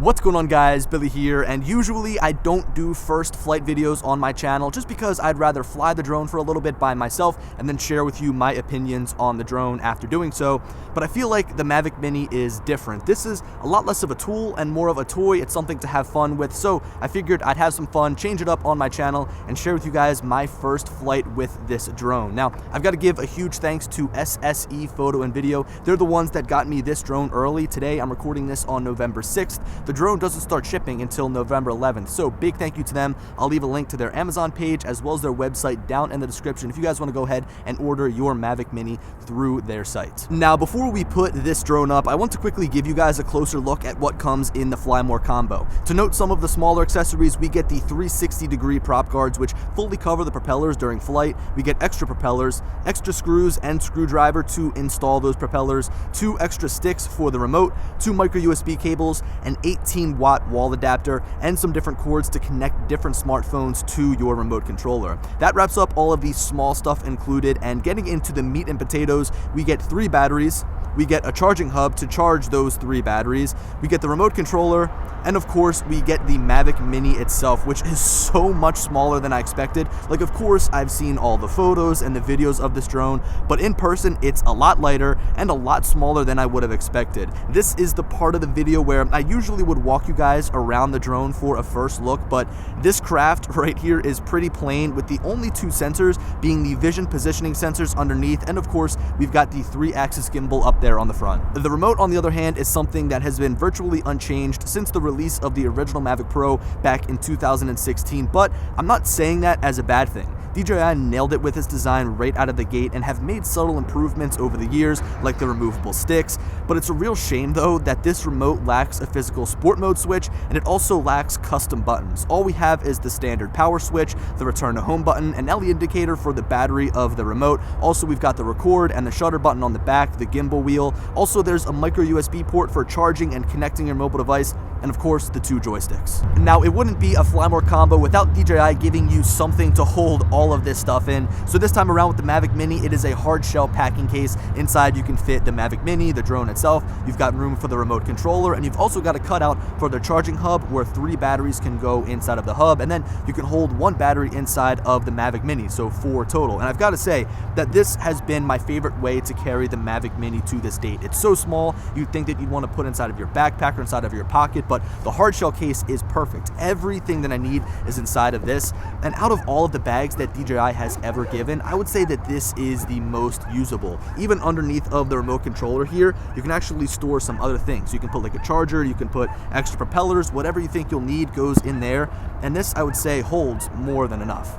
What's going on, guys? Billy here, and usually I don't do first flight videos on my channel just because I'd rather fly the drone for a little bit by myself and then share with you my opinions on the drone after doing so. But I feel like the Mavic Mini is different. This is a lot less of a tool and more of a toy. It's something to have fun with, so I figured I'd have some fun, change it up on my channel, and share with you guys my first flight with this drone. Now, I've got to give a huge thanks to SSE Photo and Video. They're the ones that got me this drone early. Today, I'm recording this on November 6th. The drone doesn't start shipping until November 11th, so big thank you to them. I'll leave a link to their Amazon page as well as their website down in the description if you guys want to go ahead and order your Mavic Mini through their site. Now, before we put this drone up, I want to quickly give you guys a closer look at what comes in the Fly More combo. To note some of the smaller accessories, we get the 360-degree prop guards, which fully cover the propellers during flight. We get extra propellers, extra screws and screwdriver to install those propellers, 2 extra sticks for the remote, 2 micro USB cables, an 18-watt wall adapter, and some different cords to connect different smartphones to your remote controller. That wraps up all of the small stuff included, and getting into the meat and potatoes, we get 3 batteries, we get a charging hub to charge those 3 batteries, we get the remote controller, and of course we get the Mavic Mini itself, which is so much smaller than I expected. Like, of course I've seen all the photos and the videos of this drone, but in person it's a lot lighter and a lot smaller than I would have expected. This is the part of the video where I usually would walk you guys around the drone for a first look, but this craft right here is pretty plain, with the only 2 sensors being the vision positioning sensors underneath, and of course we've got the 3-axis gimbal up there on the front. The remote, on the other hand, is something that has been virtually unchanged since the release of the original Mavic Pro back in 2016, but I'm not saying that as a bad thing. DJI nailed it with its design right out of the gate and have made subtle improvements over the years, like the removable sticks, but it's a real shame though that this remote lacks a physical sport mode switch, and it also lacks custom buttons. All we have is the standard power switch, the return to home button, an LED indicator for the battery of the remote. Also, we've got the record and the shutter button on the back, the gimbal wheel. Also, there's a micro USB port for charging and connecting your mobile device, and of course the 2 joysticks. Now, it wouldn't be a Fly More combo without DJI giving you something to hold all of this stuff in. So this time around with the Mavic Mini, it is a Hardshell packing case. Inside you can fit the Mavic Mini, the drone itself, you've got room for the remote controller, and you've also got a cutout for the charging hub where 3 batteries can go inside of the hub, and then you can hold 1 battery inside of the Mavic Mini, so 4 total. And I've got to say that this has been my favorite way to carry the Mavic Mini to this date. It's so small, you'd think that you'd want to put inside of your backpack or inside of your pocket, but the Hardshell case is perfect. Everything that I need is inside of this, and out of all of the bags that DJI has ever given, I would say that this is the most usable. Even underneath of the remote controller here, you can actually store some other things. You can put like a charger, you can put extra propellers, whatever you think you'll need goes in there, and this, I would say, holds more than enough.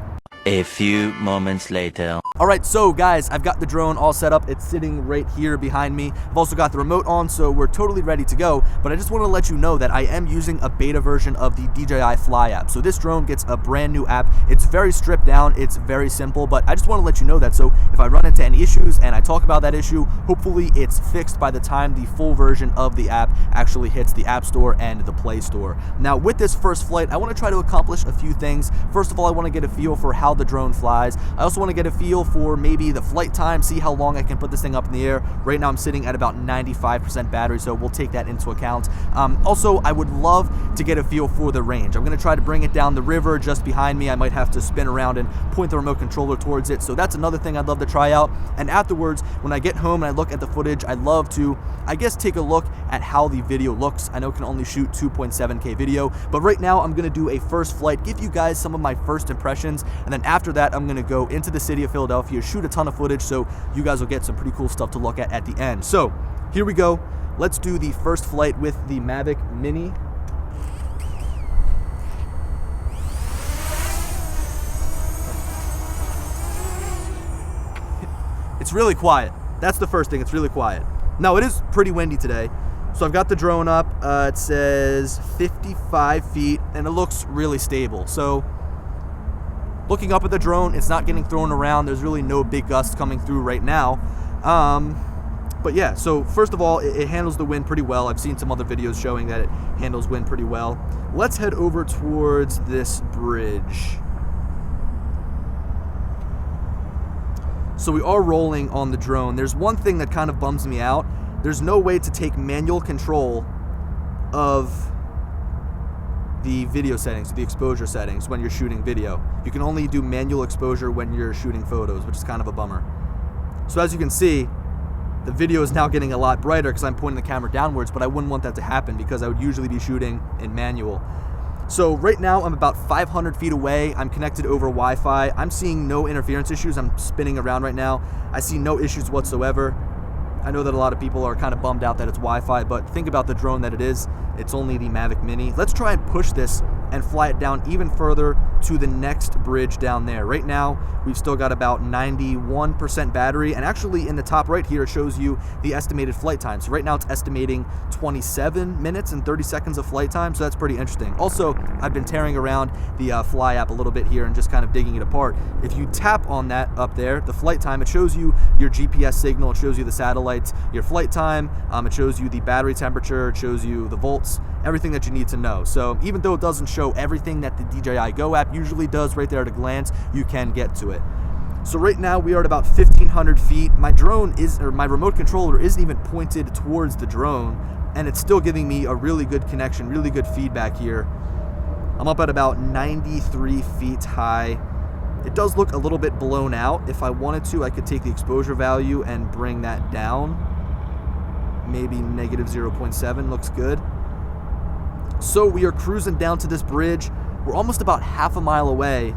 A few moments later. Alright, so guys, I've got the drone all set up. It's sitting right here behind me. I've also got the remote on, so we're totally ready to go. But I just want to let you know that I am using a beta version of the DJI Fly app. So this drone gets a brand new app. It's very stripped down, it's very simple, but I just want to let you know that, so if I run into any issues and I talk about that issue, hopefully it's fixed by the time the full version of the app actually hits the App Store and the Play Store. Now, with this first flight, I want to try to accomplish a few things. First of all, I want to get a feel for how the drone flies. I also want to get a feel for maybe the flight time, see how long I can put this thing up in the air. Right now I'm sitting at about 95% battery, so we'll take that into account. Also, I would love to get a feel for the range. I'm going to try to bring it down the river just behind me. I might have to spin around and point the remote controller towards it, so that's another thing I'd love to try out. And afterwards, when I get home and I look at the footage, I'd love to, I guess, take a look at how the video looks. I know it can only shoot 2.7K video, but right now I'm going to do a first flight, give you guys some of my first impressions, and then after that I'm going to go into the city of Philadelphia, shoot a ton of footage, so you guys will get some pretty cool stuff to look at the end. So here we go. Let's do the first flight with the Mavic Mini. It's really quiet. That's the first thing. It's really quiet. Now, it is pretty windy today, so I've got the drone up. It says 55 feet, and it looks really stable. So looking up at the drone, it's not getting thrown around. There's really no big gusts coming through right now. But yeah, so first of all, it handles the wind pretty well. I've seen some other videos showing that it handles wind pretty well. Let's head over towards this bridge. So we are rolling on the drone. There's one thing that kind of bums me out. There's no way to take manual control of the video settings, the exposure settings when you're shooting video. You can only do manual exposure when you're shooting photos, which is kind of a bummer. So as you can see, the video is now getting a lot brighter because I'm pointing the camera downwards, but I wouldn't want that to happen because I would usually be shooting in manual. So right now I'm about 500 feet away. I'm connected over Wi-Fi. I'm seeing no interference issues. I'm spinning around right now. I see no issues whatsoever. I know that a lot of people are kind of bummed out that it's Wi-Fi, but think about the drone that it is. It's only the Mavic Mini. Let's try and push this and fly it down even further to the next bridge down there. Right now, we've still got about 91% battery, and actually in the top right here, it shows you the estimated flight time. So right now it's estimating 27 minutes and 30 seconds of flight time, so that's pretty interesting. Also, I've been tearing around the Fly app a little bit here and just kind of digging it apart. If you tap on that up there, the flight time, it shows you your GPS signal, it shows you the satellites, your flight time, it shows you the battery temperature, it shows you the volts, everything that you need to know. So even though it doesn't show everything that the DJI Go app usually does right there at a glance, you can get to it. So right now we are at about 1,500 feet. My drone is, or my remote controller isn't even pointed towards the drone, and it's still giving me a really good connection, really good feedback here. I'm up at about 93 feet high. It does look a little bit blown out. If I wanted to, I could take the exposure value and bring that down. Maybe negative 0.7 looks good. So we are cruising down to this bridge. We're almost about half a mile away,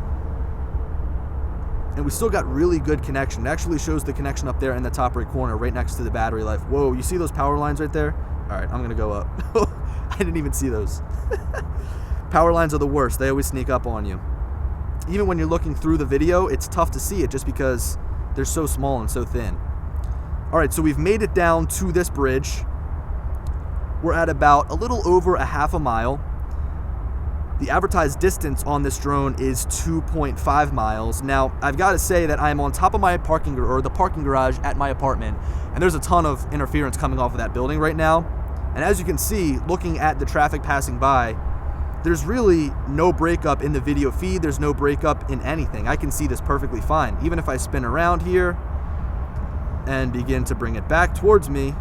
and we still got really good connection. It actually shows the connection up there in the top right corner, right next to the battery life. Whoa, you see those power lines right there? All right, I'm gonna go up. I didn't even see those. Power lines are the worst. They always sneak up on you. Even when you're looking through the video, it's tough to see it just because they're so small and so thin. All right, so we've made it down to this bridge. We're at about a little over a half a mile. The advertised distance on this drone is 2.5 miles. Now, I've got to say that I'm on top of my parking garage at my apartment, and there's a ton of interference coming off of that building right now. And as you can see, looking at the traffic passing by, there's really no breakup in the video feed. There's no breakup in anything. I can see this perfectly fine. Even if I spin around here and begin to bring it back towards me,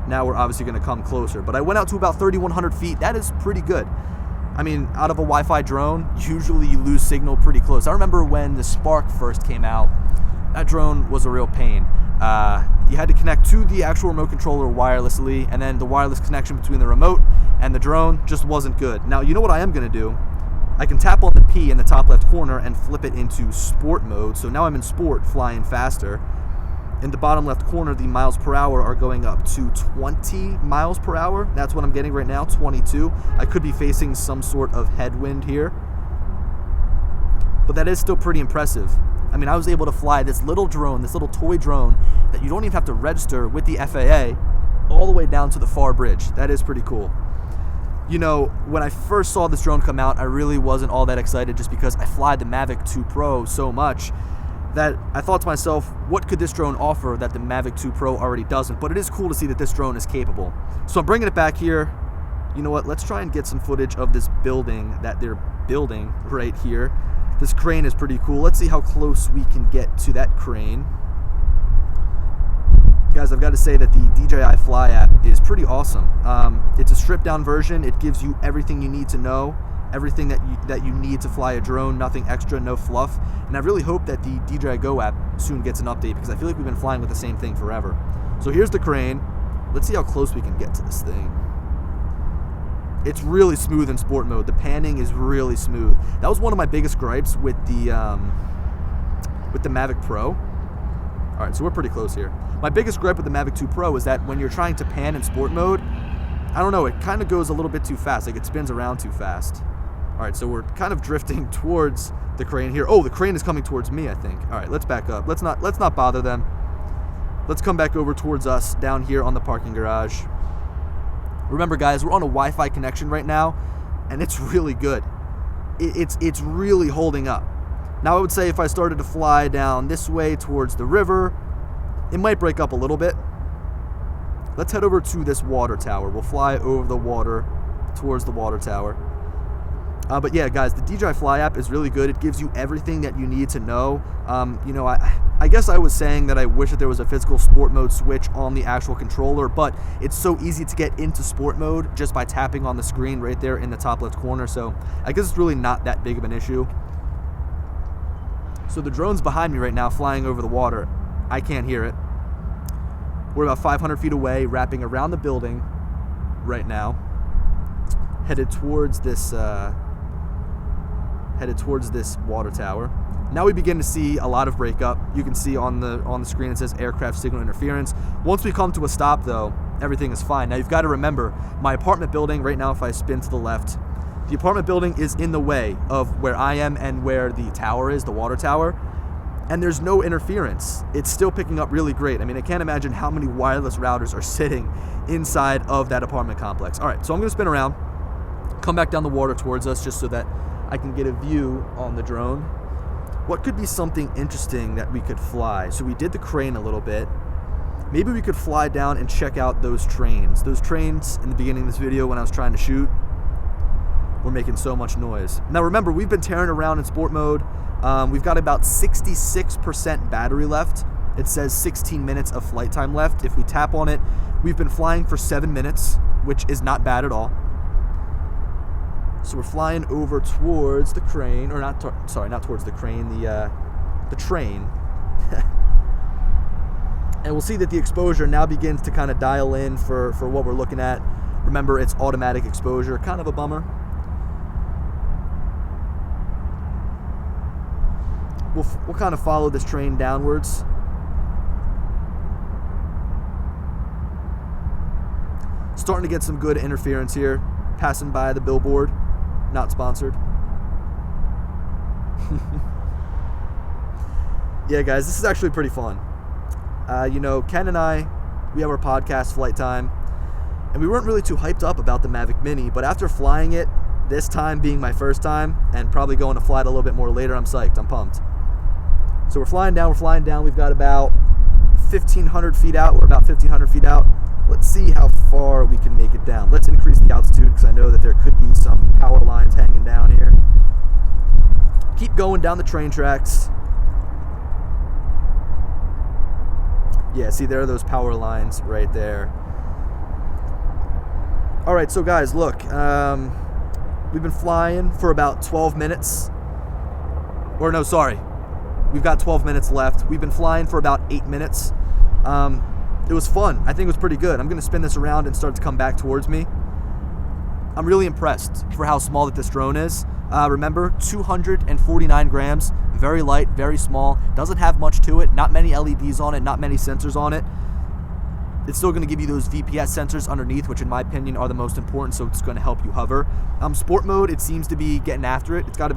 now we're obviously going to come closer. But I went out to about 3,100 feet. That is pretty good. I mean, out of a Wi-Fi drone, usually you lose signal pretty close. I remember when the Spark first came out, that drone was a real pain. You had to connect to the actual remote controller wirelessly, and then the wireless connection between the remote and the drone just wasn't good. Now, you know what I am going to do? I can tap on the P in the top left corner and flip it into sport mode. So now I'm in sport, flying faster. In the bottom left corner, the miles per hour are going up to 20 miles per hour. That's what I'm getting right now, 22. I could be facing some sort of headwind here, but that is still pretty impressive. I mean, I was able to fly this little drone, this little toy drone that you don't even have to register with the FAA, all the way down to the far bridge. That is pretty cool. You know, when I first saw this drone come out, I really wasn't all that excited just because I fly the Mavic 2 Pro so much that I thought to myself, what could this drone offer that the Mavic 2 Pro already doesn't? But it is cool to see that this drone is capable. So I'm bringing it back here. You know what? Let's try and get some footage of this building that they're building right here. This crane is pretty cool. Let's see how close we can get to that crane. Guys, I've got to say that the DJI Fly app is pretty awesome. It's a stripped down version. It gives you everything you need to know. Everything that you need to fly a drone, nothing extra, no fluff. And I really hope that the DJI Go app soon gets an update because I feel like we've been flying with the same thing forever. So here's the crane. Let's see how close we can get to this thing. It's really smooth in sport mode. The panning is really smooth. That was one of my biggest gripes with the Mavic Pro. All right, so we're pretty close here. My biggest gripe with the Mavic 2 Pro is that when you're trying to pan in sport mode, I don't know, it kind of goes a little bit too fast. Like it spins around too fast. All right, so we're kind of drifting towards the crane here. Oh, the crane is coming towards me, I think. All right, let's back up. Let's not bother them. Let's come back over towards us down here on the parking garage. Remember, guys, we're on a Wi-Fi connection right now, and it's really good. It's really holding up. Now, I would say if I started to fly down this way towards the river, it might break up a little bit. Let's head over to this water tower. We'll fly over the water towards the water tower. But yeah, guys, the DJI Fly app is really good. It gives you everything that you need to know. You know, I guess I was saying that I wish that there was a physical sport mode switch on the actual controller, but it's so easy to get into sport mode just by tapping on the screen right there in the top left corner, so I guess it's really not that big of an issue. So the drone's behind me right now, flying over the water. I can't hear it. We're about 500 feet away, wrapping around the building right now, headed towards this water tower. Now we begin to see a lot of breakup. You can see on the screen it says aircraft signal interference. Once we come to a stop though, everything is fine. Now you've got to remember, my apartment building right now, if I spin to the left, the apartment building is in the way of where I am and where the tower is, the water tower, and there's no interference. It's still picking up really great. I mean, I can't imagine how many wireless routers are sitting inside of that apartment complex. All right, so I'm gonna spin around, come back down the water towards us just so that I can get a view on the drone. What could be something interesting that we could fly? So we did the crane a little bit. Maybe we could fly down and check out those trains. Those trains in the beginning of this video when I was trying to shoot were making so much noise. Now remember, we've been tearing around in sport mode. We've got about 66% battery left. It says 16 minutes of flight time left. If we tap on it, we've been flying for 7 minutes, which is not bad at all. So we're flying over towards the crane, or not towards the crane, the train. And we'll see that the exposure now begins to kind of dial in for what we're looking at. Remember, it's automatic exposure, kind of a bummer. We'll kind of follow this train downwards. Starting to get some good interference here, passing by the billboard. Not sponsored. Yeah, guys, this is actually pretty fun. Ken and I, we have our podcast, Flight Time, and we weren't really too hyped up about the Mavic Mini, but after flying it, this time being my first time, and probably going to fly it a little bit more later, I'm psyched, I'm pumped. So we're flying down, we've got about 1,500 feet out, we're about 1,500 feet out. Let's see how far we can make it down. Let's increase the altitude because I know that there could be some power lines hanging down here. Keep going down the train tracks. Yeah, see, there are those power lines right there. All right, so guys, look, we've been flying for about 12 minutes. Or no, sorry. We've got 12 minutes left. We've been flying for about 8 minutes. It was fun. I think it was pretty good. I'm going to spin this around and start to come back towards me. I'm really impressed for how small that this drone is. Remember, 249 grams, very light, very small, doesn't have much to it, not many LEDs on it, not many sensors on it. It's still going to give you those VPS sensors underneath, which in my opinion are the most important, so it's going to help you hover. Sport mode, it seems to be getting after it. It's going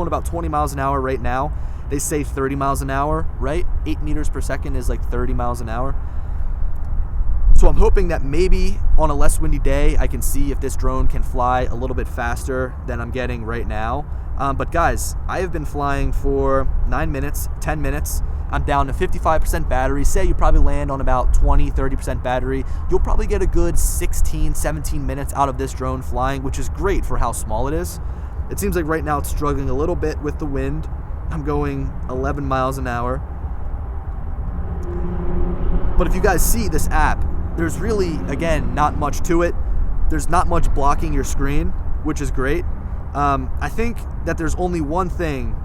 about 20 miles an hour right now. They say 30 miles an hour, right? 8 meters per second is like 30 miles an hour. So I'm hoping that maybe on a less windy day, I can see if this drone can fly a little bit faster than I'm getting right now. But guys, I have been flying for 9 minutes, 10 minutes. I'm down to 55% battery. Say you probably land on about 20, 30% battery. You'll probably get a good 16, 17 minutes out of this drone flying, which is great for how small it is. It seems like right now it's struggling a little bit with the wind. I'm going 11 miles an hour. But if you guys see this app, there's really, again, not much to it. There's not much blocking your screen, which is great. I think that there's only one thing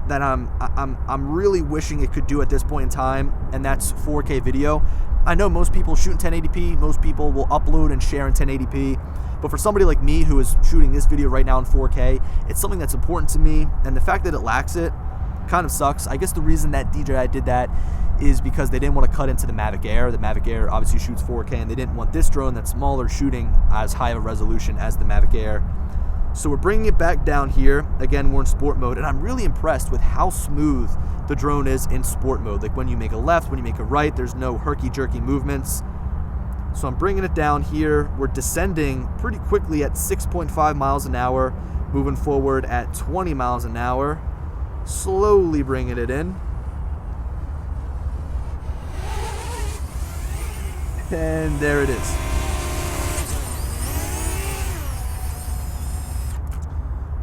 that I'm really wishing it could do at this point in time, and that's 4K video. I know most people shoot in 1080p, most people will upload and share in 1080p, but for somebody like me who is shooting this video right now in 4K, it's something that's important to me, and the fact that it lacks it kind of sucks. I guess the reason that DJI did that is because they didn't want to cut into the Mavic Air. The Mavic Air obviously shoots 4K, and they didn't want this drone that's smaller shooting as high of a resolution as the Mavic Air. So we're bringing it back down here. Again, we're in sport mode, and I'm really impressed with how smooth the drone is in sport mode. Like when you make a left, when you make a right, there's no herky-jerky movements. So I'm bringing it down here. We're descending pretty quickly at 6.5 miles an hour, moving forward at 20 miles an hour, slowly bringing it in. And there it is.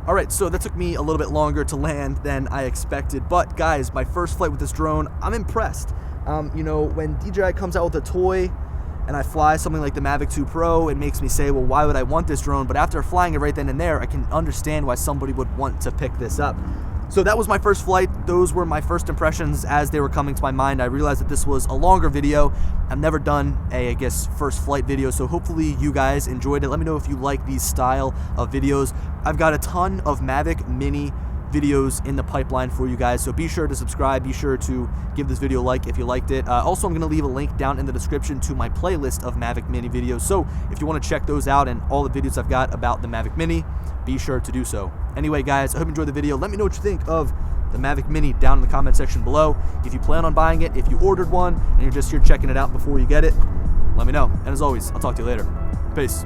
Alright, so that took me a little bit longer to land than I expected, but guys, my first flight with this drone, I'm impressed. You know, when DJI comes out with a toy and I fly something like the Mavic 2 Pro, it makes me say, well, why would I want this drone? But after flying it right then and there, I can understand why somebody would want to pick this up. So that was my first flight. Those were my first impressions as they were coming to my mind. I realized that this was a longer video. I've never done a, I guess, first flight video, so hopefully you guys enjoyed it. Let me know if you like these style of videos. I've got a ton of Mavic Mini videos in the pipeline for you guys, so be sure to subscribe, be sure to give this video a like if you liked it. Also, I'm going to leave a link down in the description to my playlist of Mavic Mini videos, so if you want to check those out and all the videos I've got about the Mavic Mini, be sure to do so. Anyway, guys, I hope you enjoyed the video. Let me know what you think of the Mavic Mini down in the comment section below. If you plan on buying it, if you ordered one, and you're just here checking it out before you get it, let me know. And as always, I'll talk to you later. Peace.